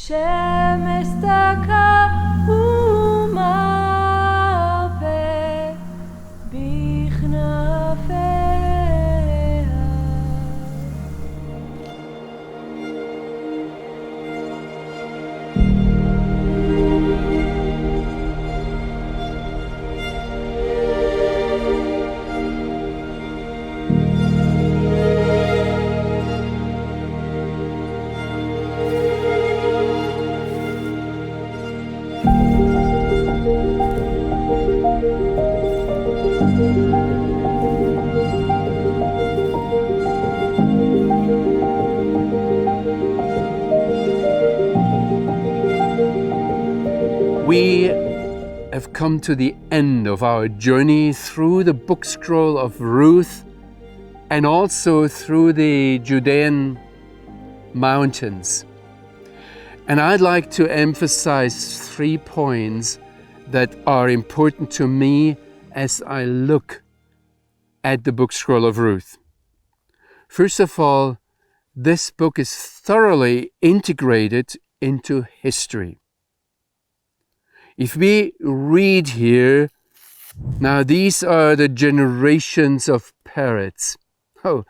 שמש דקה ומרפא בכנפיה. We have come to the end of our journey through the book scroll of Ruth and also through the Judean mountains. And I'd like to emphasize 3 points that are important to me as I look at the book scroll of Ruth. First of all, this book is thoroughly integrated into history. If we read here, now these are the generations of Peretz. Oh,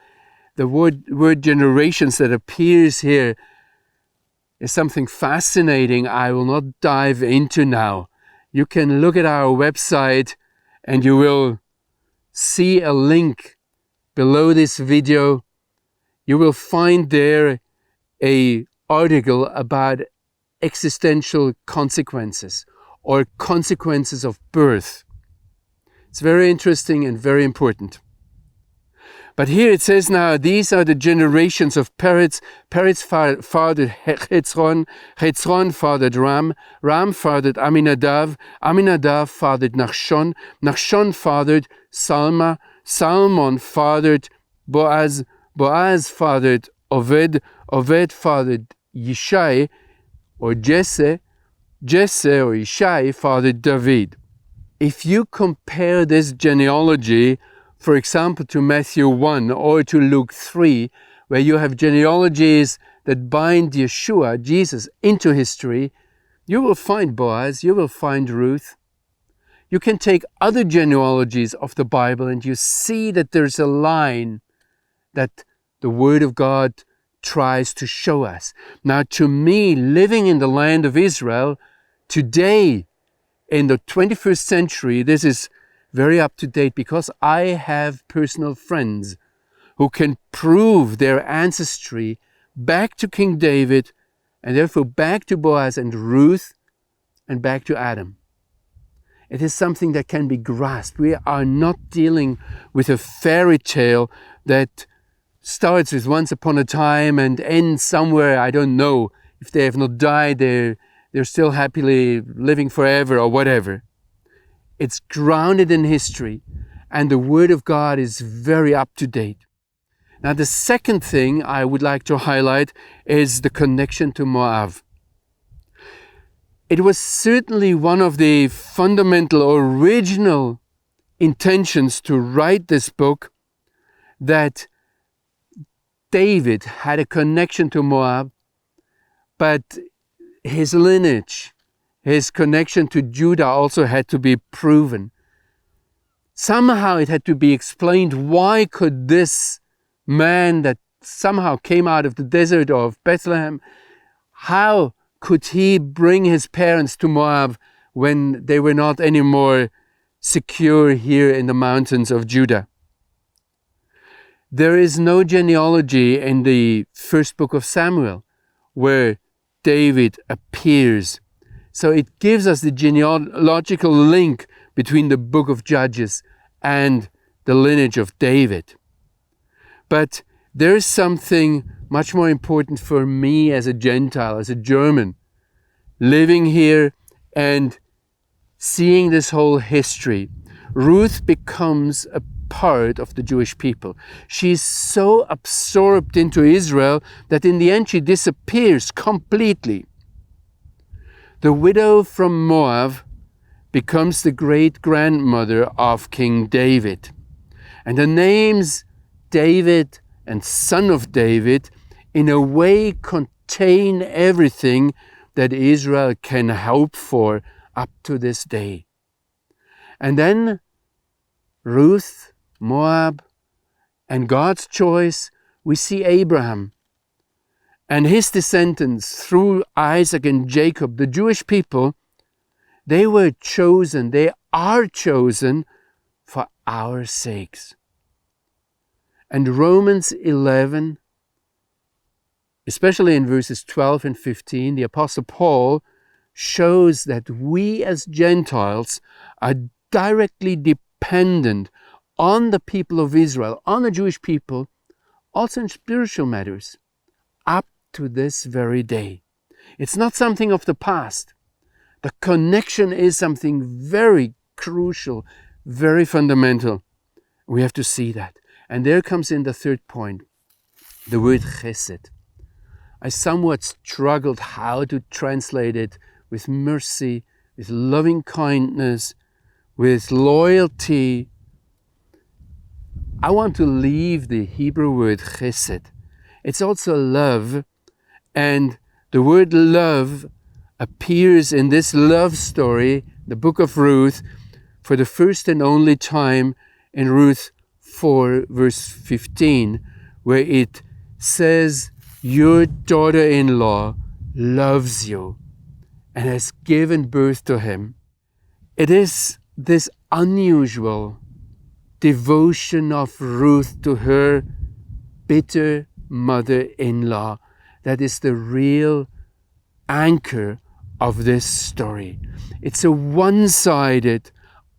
the word generations that appears here is something fascinating I will not dive into now. You can look at our website and you will see a link below this video. You will find there an article about existential consequences or consequences of birth. It's very interesting and very important. But here it says now, these are the generations of Peretz. Peretz fathered Hezron, Hezron fathered Ram, Ram fathered Aminadav, Aminadav fathered Nachshon, Nachshon fathered Salma, Salmon fathered Boaz, Boaz fathered Oved, Oved fathered Yishai or Jesse, Jesse or Yishai fathered David. If you compare this genealogy, for example, to Matthew 1 or to Luke 3, where you have genealogies that bind Yeshua, Jesus, into history, you will find Boaz, you will find Ruth. You can take other genealogies of the Bible and you see that there's a line that the Word of God tries to show us. Now, to me, living in the land of Israel, today, in the 21st century, this is very up to date because I have personal friends who can prove their ancestry back to King David and therefore back to Boaz and Ruth and back to Adam. It is something that can be grasped. We are not dealing with a fairy tale that starts with once upon a time and ends somewhere, I don't know, if they have not died, they're still happily living forever or whatever. It's grounded in history and the Word of God is very up to date. Now the second thing I would like to highlight is the connection to Moab. It was certainly one of the fundamental original intentions to write this book that David had a connection to Moab, but his lineage, his connection to Judah also had to be proven. Somehow it had to be explained, why could this man that somehow came out of the desert of Bethlehem, how could he bring his parents to Moab when they were not anymore secure here in the mountains of Judah? There is no genealogy in the first book of Samuel where David appears. So it gives us the genealogical link between the book of Judges and the lineage of David. But there is something much more important for me as a Gentile, as a German, living here and seeing this whole history. Ruth becomes a part of the Jewish people. She's so absorbed into Israel that in the end she disappears completely. The widow from Moab becomes the great-grandmother of King David. And the names David and son of David in a way contain everything that Israel can hope for up to this day. And then Ruth, Moab, and God's choice, we see Abraham and his descendants through Isaac and Jacob, the Jewish people. They were chosen, they are chosen for our sakes. And Romans 11, especially in verses 12 and 15, the Apostle Paul shows that we as Gentiles are directly dependent on the people of Israel, on the Jewish people, also in spiritual matters, up to this very day. It's not something of the past. The connection is something very crucial, very fundamental. We have to see that. And there comes in the third point, the word chesed. I somewhat struggled how to translate it with mercy, with loving kindness, with loyalty. I want to leave the Hebrew word chesed. It's also love, and the word love appears in this love story, the book of Ruth, for the first and only time in Ruth 4, verse 15, where it says, "Your daughter-in-law loves you and has given birth to him." It is this unusual devotion of Ruth to her bitter mother-in-law that is the real anchor of this story. It's a one-sided,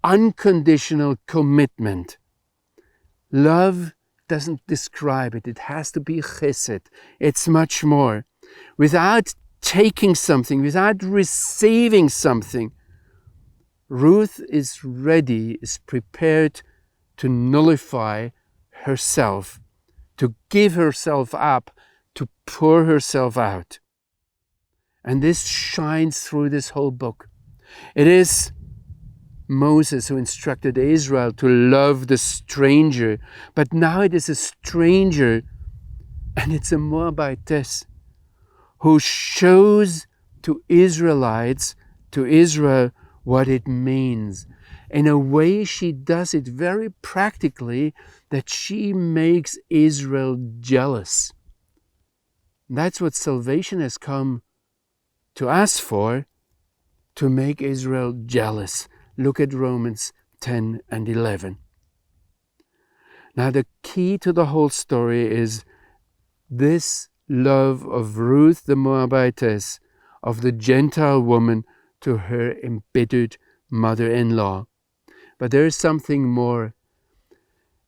unconditional commitment. Love doesn't describe it. It has to be chesed. It's much more. Without taking something, without receiving something, Ruth is ready, is prepared to nullify herself, to give herself up, to pour herself out. And this shines through this whole book. It is Moses who instructed Israel to love the stranger, but now it is a stranger, and it's a Moabitess, who shows to Israelites, to Israel, what it means. In a way, she does it very practically, that she makes Israel jealous. That's what salvation has come to ask for, to make Israel jealous. Look at Romans 10 and 11. Now the key to the whole story is this love of Ruth the Moabitess, of the Gentile woman, to her embittered mother-in-law. But there is something more.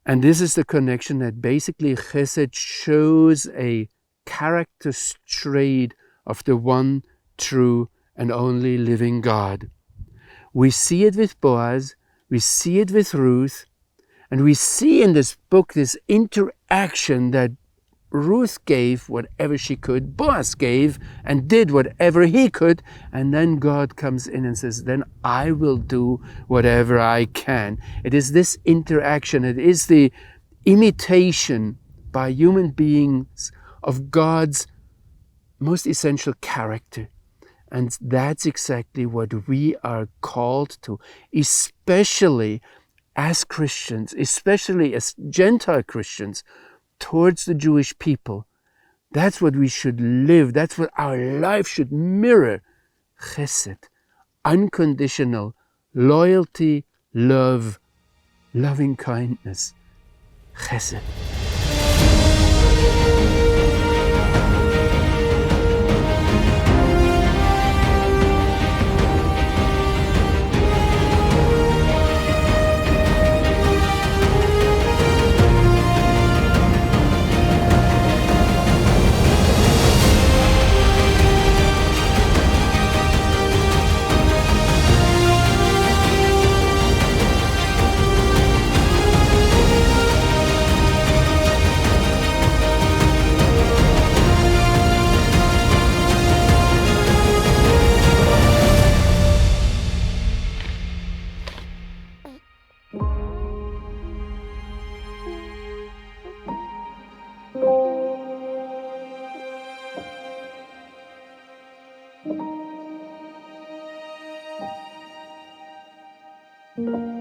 And this is the connection that basically Chesed shows a character trait of the one true and only living God. We see it with Boaz, we see it with Ruth, and we see in this book this interaction that Ruth gave whatever she could, Boaz gave and did whatever he could, and then God comes in and says, then I will do whatever I can. It is this interaction, it is the imitation by human beings of God's most essential character. And that's exactly what we are called to, especially as Christians, especially as Gentile Christians, towards the Jewish people. That's what we should live. That's what our life should mirror. Chesed, unconditional loyalty, love, loving kindness. Chesed. Amen.